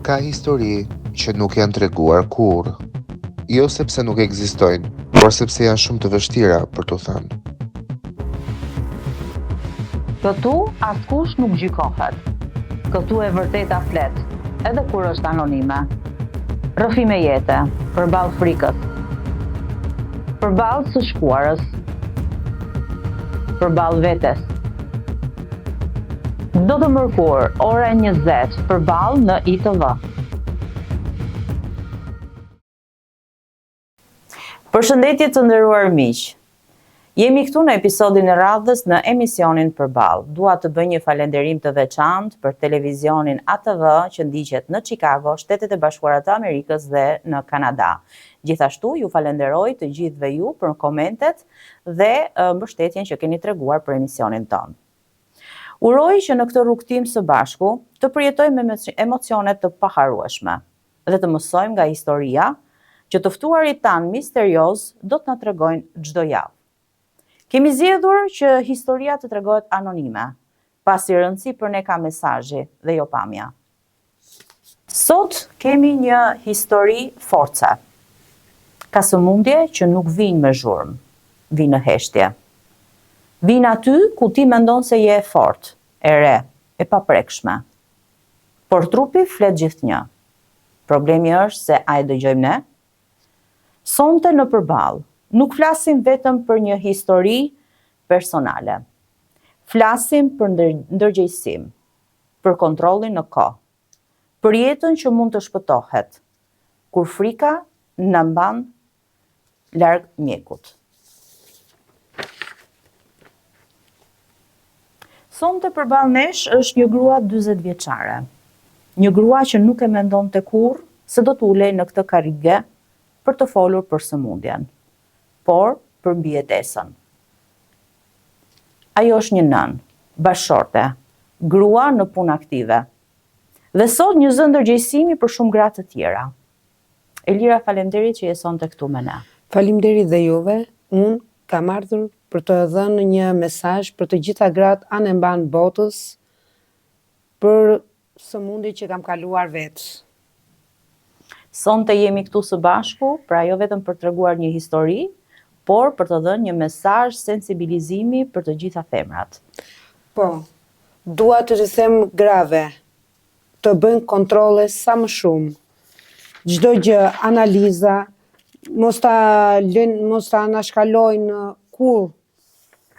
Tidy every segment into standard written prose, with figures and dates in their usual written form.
Ka histori që nuk janë treguar kurrë, jo sepse nuk ekzistojnë, por sepse janë shumë të vështira për t'u thënë. Këtu askush nuk gjykohet. Këtu e vërteta flet, edhe kur është anonime. Rrëfime jete, përballë frikës, përballë së shkuarës, përballë vetes. Çdo të mërkur, ora 20, përballë në ITV. Përshëndetje të nderuar miq. Jemi këtu në episodin e radhës në emisionin Përballë. Dua të bëj një falënderim të veçantë për televizionin ATV që ndiqet në Chicago, Shtetet e Bashkuara të Amerikës dhe në Kanada. Gjithashtu ju falenderoj të gjithëve ju për komentet dhe mbështetjen që keni treguar për emisionin tonë. Uroj që në këtë rrugtim së bashku të përjetojmë emocione të paharrueshme dhe të mësojmë nga historia që të ftuarit tanë misterioz do të na tregojnë çdo javë. Kemi zgjedhur që historia të tregohet anonime, pasi rëndësi për ne ka mesazhi dhe jo pamja. Sot kemi një histori force. Ka sëmundje që nuk vinë me zhurmë, vinë në heshtje. Vinë aty ku ti mendon se je e fortë, e re, e paprekshme. Por trupi flet gjithnjë. Problemi është se a e dëgjojmë ne? Sonte në Përballë nuk flasim vetëm për një histori personale. Flasim për ndërgjegjësim, për kontrollin në kohë, për jetën që mund të shpëtohet, kur frika na mban larg mjekut. Sonte përballë nesh është një grua 40 vjeçare. Një grua që nuk e mendonte kurrë se do të ulej në këtë karrige për të folur për sëmundjen, por për mbijetesën. Ajo është një nën, bashkëshorte, grua në punë aktive. Dhe sot një zë ndërgjegjësimi për shumë gra të tjera. Elira, faleminderit që je sonte këtu me ne. Faleminderit dhe juve. Unë kam ardhur për të dhënë një mesazh për të gjitha gratë anë e mban botës për sëmundjen që kam kaluar vetë. Sonte jemi këtu së bashku, pra jo vetëm për të treguar një histori, por për të dhënë një mesazh sensibilizimi për të gjitha femrat. Po, dua të them grave të bëjnë kontrolle sa më shumë. Çdo gjë, analiza, mos ta anashkalojnë kur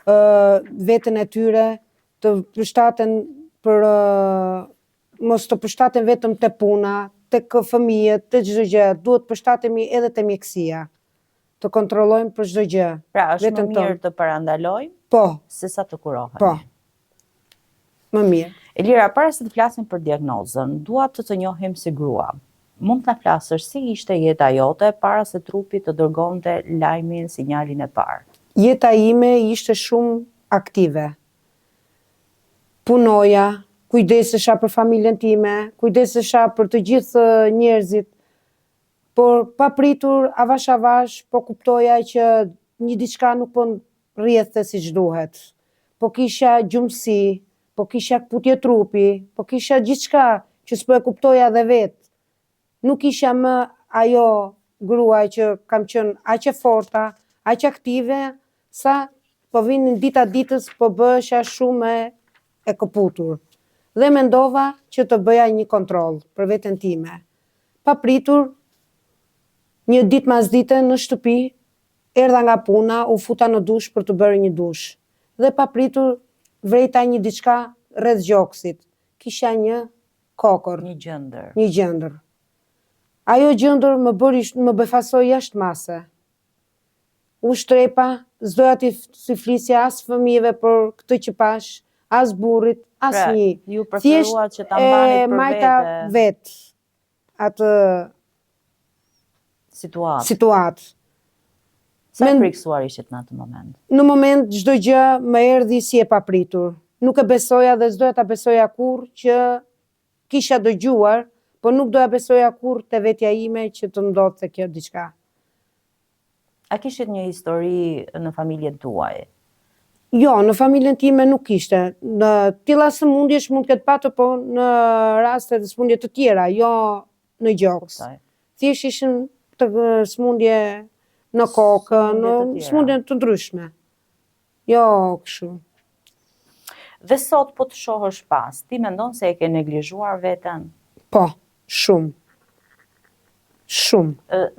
veten e tyre, të përshtaten për mos të përshtaten vetëm te puna, tek fëmijët, te çdo gjë, duhet të përshtatemi edhe te mjekësia. Të kontrollojmë për çdo gjë. Pra, është më mirë të parandalojmë, po, sesa të kurohemi. Po. Më mirë. Elira, para se të flasim për diagnozën, dua të njohim si grua. Mund të na flasësh si ishte jeta jote para se trupi të dërgonte lajmin, sinjalin e parë? Jeta ime ishte shumë aktive. Punoja, kujdesesha për familjen time, kujdesesha për të gjithë njerëzit. Por papritur, avash, po kuptoja që një diçka nuk po rrjedhte siç duhet. Po kisha gjumësi, po kisha kputje trupi, po kisha gjithçka që s'po e kuptoja dhe vetë. Nuk isha më ajo grua që kam qenë aq e forta, aq aktive, sa po vinin dita ditës po bëhesha shumë e kaputur. Dhe mendova që të bëja një kontroll për veten time. Papritur, një ditë mas dite në shtëpi, erdha nga puna, u futa në dush për të bërë një dush. Dhe papritur vrejta një diçka rreth gjoksit. Kisha një kokër. Një gjendër. Ajo gjendër më befasoi jashtëmase. U shtrepa, s'doja t'i flisja as fëmijëve për këtë që pash, as burrit, as një. Ju preferuat që ta mbanit për majta vetë atë situatë. Sa e friksuar ishit në atë moment? Në moment çdo gjë më erdhi si e papritur. Nuk e besoja dhe s'doja ta besoja kurrë që kisha dëgjuar, por nuk doja besoja kurrë te vetja ime që të ndodhte kjo diçka. A kishit një histori në familjen tuaj Jo, në familjen time nuk ishte. Në tilla sëmundjesh mund të ketë patur, po në raste të sëmundje të tjera, jo në gjoks. Kuptoj. Thjesht ishin të sëmundje në kokë, Sëmundje në të tjera. sëmundje të ndryshme. Jo kështu. Dhe sot po të shohësh pas, ti mendon se e ke neglizhuar veten? Po, shumë. Shumë.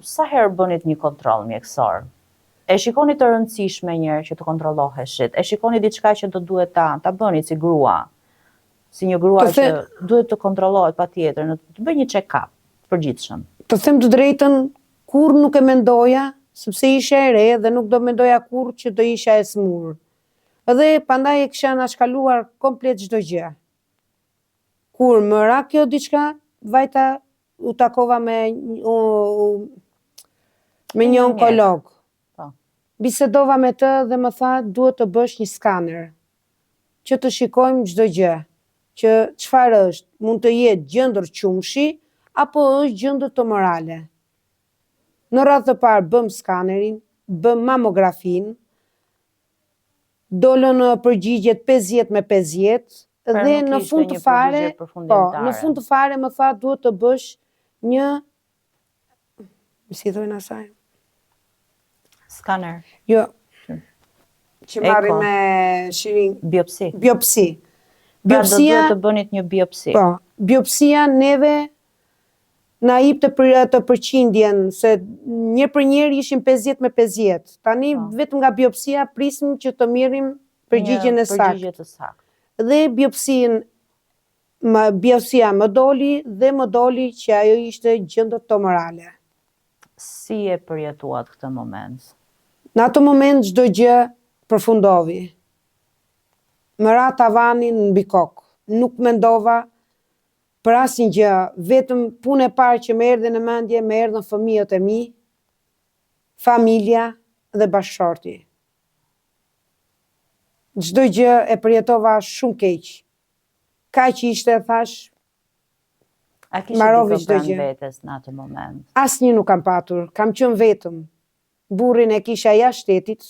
Sa herë bënit një kontroll mjekësor? E shikoni të rëndësishme njërë që të kontrolloheshit? E shikoni diçka që do duhet ta bëni si grua? Si një grua që duhet të kontrollohet patjetër, të bëj një check-up përgjithshëm. Të them të drejtën, kur nuk e mendoja, sepse isha e re dhe nuk do mendoja kur që do isha e smur. Edhe pandaj e kisha anashkaluar komplet çdo gjë. Kur më ra kjo diçka, vajta u takova me një onkolog. Bisedova me të dhe më tha duhet të bësh një skaner, që të shikojmë çdo gjë, që çfarë është, mund të jetë gjendër qumshi apo është gjendër tumorale. Në radhë të parë bëm skanerin, bëm mamografin, dolën përgjigjet 50/50 dhe në fund të fare, në fund të fare më tha duhet të bësh një, si thojnë asaj? Skaner. Jo. Që marrin me shirin. Biopsi. Biopsi. Pra do duhet të bënit një biopsi. Po, biopsia neve na jep të përqindjen, se një për njeri ishin 50/50. Tani vetëm nga biopsia prisim që të mirrim përgjigjen e saktë. Dhe biopsia më doli dhe më doli që ajo ishte gjendër tumorale. Si e përjetuat këtë moment? Në atë moment çdo gjë përfundovi. Më ra tavanin mbi kokë. Nuk mendova për asnjë gjë, vetëm punë e parë që më erdhi në mendje, më erdhën fëmijët e mi, familja dhe bashkëshorti. Çdo gjë e përjetova shumë keq. Kaq ishte, thash, a kishe dikë pranë vetes në atë moment? Asnjë nuk kam patur, kam qenë vetëm. Burrin e kisha jashtë shtetit,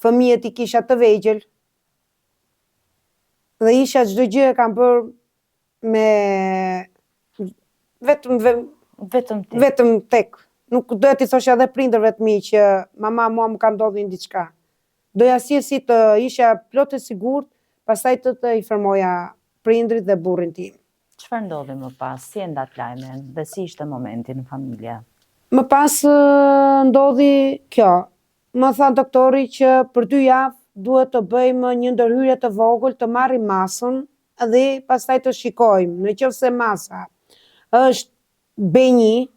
fëmijët i kisha të vegjël, dhe isha çdo gjë e kam bërë me vetëm tek. Nuk doja t'i thosha edhe prindërve të mi që mama mua më ka ndodhur diçka. Doja si të isha plot e sigurt, pastaj të informoja prindrit dhe burrin tim. Çfarë ndodhi më pas? Si e ndat lajmin dhe si ishte momenti në familje? Më pas ndodhi kjo. Më tha doktori që për 2 javë duhet të bëjmë një ndërhyrje të vogël, të marrim masën dhe pastaj të shikojmë. Nëse masa është B1,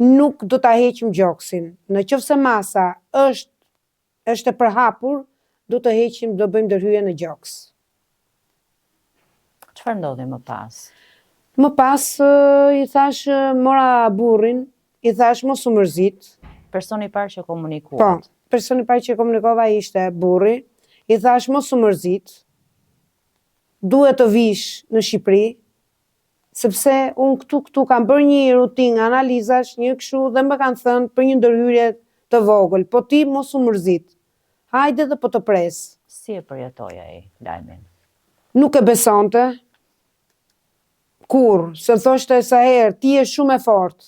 nuk do ta heqim gjoksin. Nëse masa është e përhapur, do të heqim, do bëjmë ndërhyrje në gjoks. Çfarë ndodhi më pas? Më pas i thash, mora burrin, i thash mos u mërzit. Personi i parë që komunikuat? Po, personi i parë që komunikova ishte burri. I thash mos u mërzit. Duhet të vish në Shqipëri, sepse unë këtu kam bërë një rutinë analizash, një kështu dhe më kanë thënë për një ndërhyrje të vogël, po ti mos u mërzit. Hajde dhe po të pres. Si e përjetoi ai lajmin? Nuk e besonte. Kur, se thoshte sa herë, ti je shumë e fortë.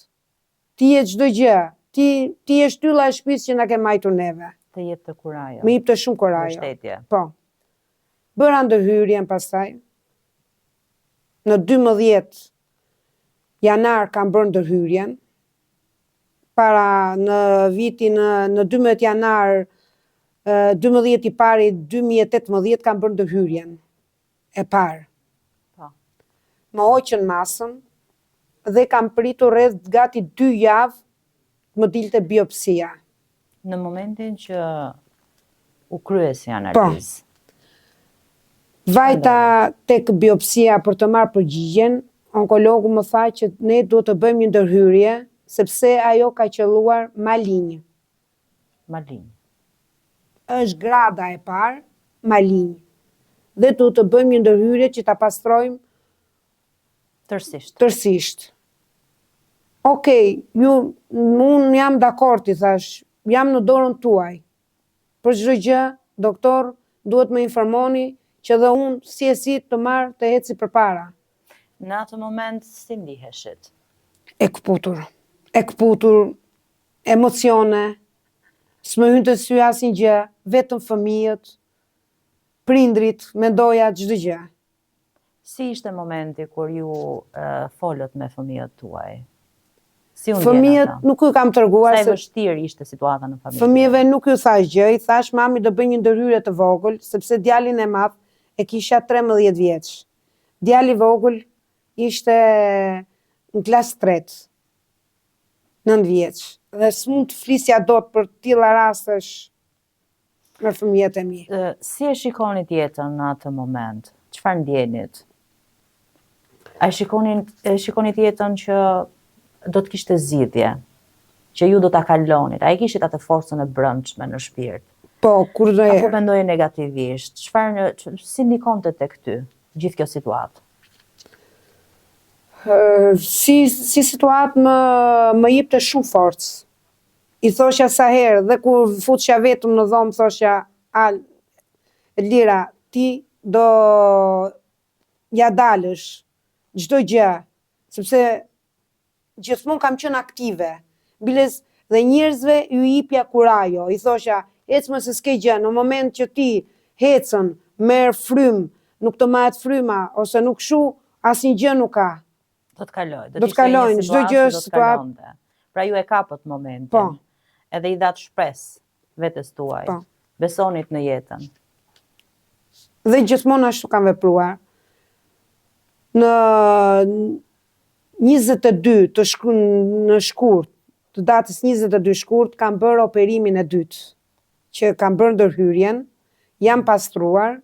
Ti je çdo gjë, ti je shtylla e shtëpisë që na ke majtur neve. Të jep të kurajo. Më jep të shumë kurajo. Mbështetje. Po. Bëra ndërhyrjen pastaj. Në 12 janar kam bërë ndërhyrjen. Para në vitin në 12 janar 12 i pari 2018 kam bërë ndërhyrjen e parë. Po. Më hoqën masën dhe kam pritur rreth gati 2 javë më dilte biopsia. Në momentin që u kryesi analizë. Po. Vajta tek biopsia për të marrë përgjigjen, onkologu më tha që ne duhet të bëjmë një ndërhyrje, sepse ajo ka qelluar malign. Malign. Është grada e parë, malign. Dhe duhet të bëjmë një ndërhyrje që ta pastrojmë tërësisht. Okej, unë jam dakord, i thash, jam në dorën tuaj. Për çdo gjë, doktor, duhet më informoni që dhe unë si e si të marrë të eci përpara. Në atë moment, si ndiheshit? E këputur, emocione, s'më hyn të sy asnjë gjë, vetëm fëmijët, prindrit, mendoja çdo gjë. Si ishte momenti kur ju folët me fëmijët tuaj? Si u ndjen Fëmijët ata? nuk ju kam treguar Sa e se vështirë ishte situata në familje? fëmijëve nuk ju thash gjë, i thash mami do bëj një ndërhyrje të vogël, sepse djalin e madh e kisha 13 vjeç. Djali i vogël ishte në klasë 3, 9 vjeç. Dhe s'mund të flisja dot për tilla rastesh me fëmijët e mi. Si e shikonit jetën në atë moment? Çfarë ndjenit? A e shikonit jetën që do të kishte zgjidhje, që ju do ta kalonit? A e kishit atë forcën e brendshme në shpirt? Po, kur do Apo mendoje negativisht? Si ndikonte tek ty gjithë kjo situatë? Si situatë më jepte shumë forcë. I thosha sa herë, dhe kur futësha vetëm në dhomë, thosha, Lira, ti do ja dalësh çdo gjë, sepse gjithmonë kam qenë aktive. Biles dhe njerëzve ju jepja kurajo. I thosha, ec më se s'ke gjë, në moment që ti hecën, merr frymë, nuk të mahet fryma, ose nuk shu, asnjë gjë nuk ka. Do të kaloj. Do të kalojnë, çdo gjë do të kalonte. Pra ju e kapët momentin. Po. Edhe i datë shpresë vetes tuaj. Po. Besonit në jetën. Dhe gjithmonë ashtu kam vepruar. Në 22 në shkurt, të datës 22 shkurt, kam bërë operimin e dytë, që kam bërë ndërhyrjen, jam pastruar,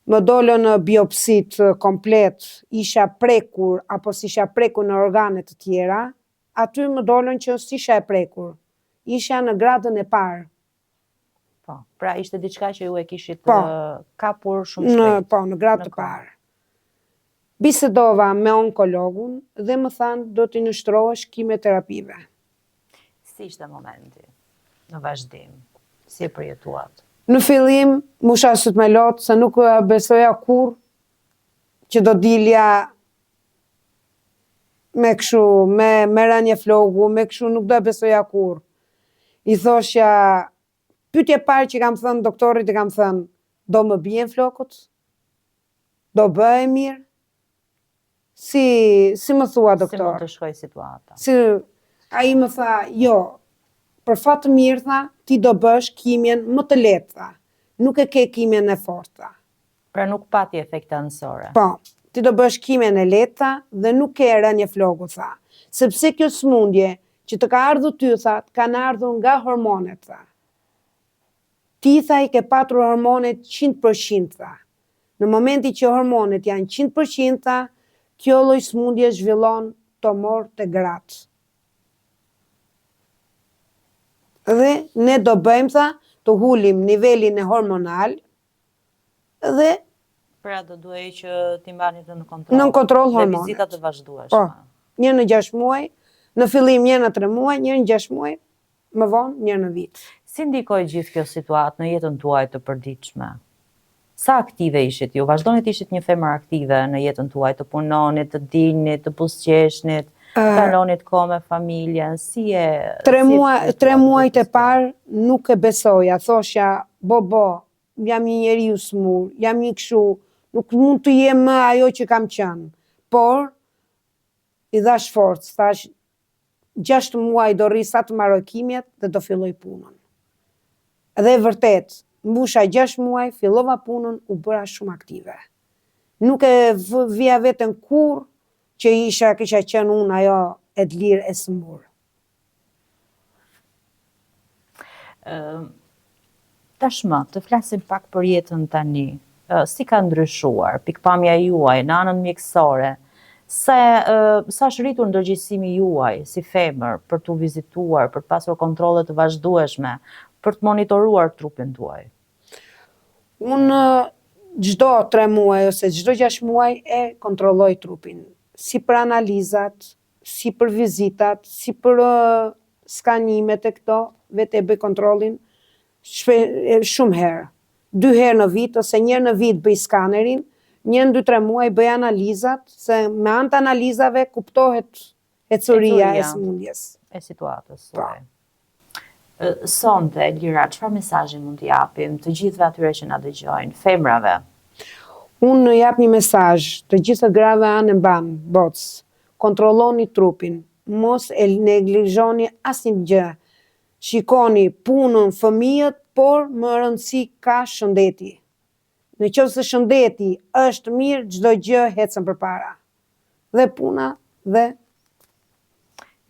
më dolën biopsit komplet, isha prekur, apo s'isha prekur në organet të tjera, aty më dolën që s'isha e prekur, isha në gradën e parë. Po, pra ishte diçka që ju e kishit Po. kapur shumë shpejt. Po, në gradë të parë. Bisedova me onkologun dhe më thanë do t'i nështrohesh kimioterapia. Si ishte momenti në vazhdim? Si e përjetuat? Në fillim, musha sot me lotë, se nuk besoja kur që do dilja me këshu, me rënje flogu, me këshu nuk do besoja kur. I thosha, pyetje parë që kam thënë doktorit, i kam thënë, do më bien flokut? Do bëhe mirë? Si më thua doktor? Si mund të shkoj situata? Ai më tha, jo, për fat të mirë, tha, ti do bësh kimjen më të lehtë, tha. Nuk e ke kimjen e fortë, tha. Pra nuk pati efekte anësore. Po, ti do bësh kimjen e lehtë, tha, dhe nuk ke rënje floku, tha. Sepse kjo smundje që të ka ardhur ty, tha, kanë ardhur nga hormonet, tha. Ti, tha, i ke patur hormonet 100%, tha. Në momenti që hormonet janë 100%, tha, kjo lloj smundje zhvillon tumor të gratë. Dhe ne do bëjmë, tha, të hulim nivelin e hormonal dhe pra do duhej që t'i mbani të në kontroll. Në kontroll hormonet. Dhe vizitat të vazhdueshme. Po, një në 6 muaj, në fillim një në 3 muaj, një në 6 muaj, më vonë një në vit. Si ndikoi gjithë kjo situatë në jetën tuaj të përditshme? Sa aktive ishit ju? Vazhdonit ishit një femër aktive në jetën tuaj, të punonit, të dilnit, të buzëqeshnit, kalonit kohë me familjen, si e... 3 muajt e parë nuk e besoja, thosha, bo, jam një njeriu smur, jam një kështu, nuk mund të jem më ajo që kam qenë. Por, i dhash forcë, thash, 6 muaj do rri sa të mbaroj kimjet dhe do filloj punën. Dhe vërtet, mbusha 6 muaj, fillova punën, u bëra shumë aktive. Nuk e vija veten kur që kisha qenë unë ajo e të lirë e smur. Tashmë, të flasim pak për jetën tani. Si ka ndryshuar pikpamja juaj në anën mjekësore? Sa është rritur ndërgjegjësimi juaj si femër për t'u vizituar, për të pasur kontrolle të vazhdueshme, për të monitoruar trupin tuaj? Unë çdo 3 muaj ose çdo 6 muaj e kontrolloj trupin. Si për analizat, si për vizitat, si për skanimet e këto, vetë e bëj kontrollin shumë herë. 2 herë në vit ose 1 herë në vit bëj skanerin, 1, 2, 3 muaj bëj analizat, se me anë të analizave kuptohet ecëria e sëmundjes. E situatës. Sonte, Elvira, çfarë mesazhi mund t'i japim të gjithëve atyre që na dëgjojnë, femrave? Unë jap një mesazh të gjithë grave anë mbam, bocë, kontrolloni trupin, mos e neglizhoni asnjë gjë. Shikoni punën, fëmijët, por më rëndësi ka shëndeti. Në qoftë se shëndeti është mirë, çdo gjë ecën përpara. Dhe puna dhe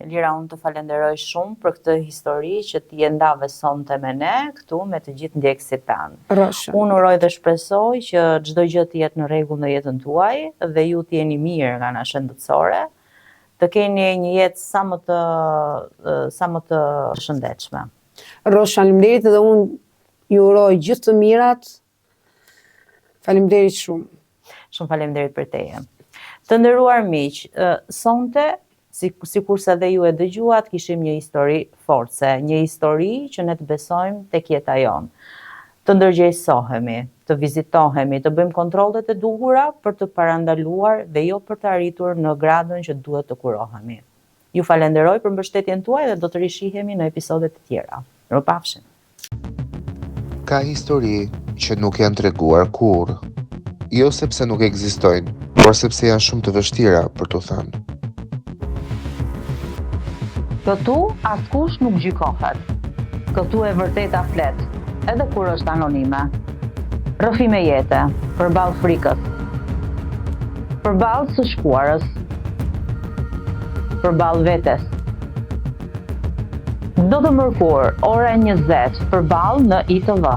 Elvira, unë të falenderoj shumë për këtë histori që ti e ndave sonte me ne, këtu me të gjithë ndjekësit tanë. rrosha. Unë uroj dhe shpresoj që çdo gjë të jetë në rregull në jetën tuaj dhe ju të jeni mirë nga ana shëndetësore, të keni një jetë sa më të shëndetshme. Rrosh, faleminderit dhe unë ju uroj gjithë të mirat. Faleminderit shumë. Shumë faleminderit për teje. Të nderuar miq, sonte sikurse dhe ju e dëgjuat, kishim një histori force, një histori që ne të besojmë tek jeta jonë. Të ndërgjegjësohemi, të vizitohemi, të bëjmë kontrollet e duhura për të parandaluar dhe jo për të arritur në gradën që duhet të kurohemi. Ju falenderoj për mbështetjen tuaj dhe do të rishihemi në episodet e tjera. Mirupafshim. Ka histori që nuk janë treguar kurrë, jo sepse nuk ekzistojnë, por sepse janë shumë të vështira për t'u thënë. Këtu askush nuk gjykohet. Këtu e vërteta flet, edhe kur është anonime. Rrëfime jete, përballë frikës, përballë së shkuarës, përballë vetes. Çdo të mërkur, ora 20, përballë në ITV.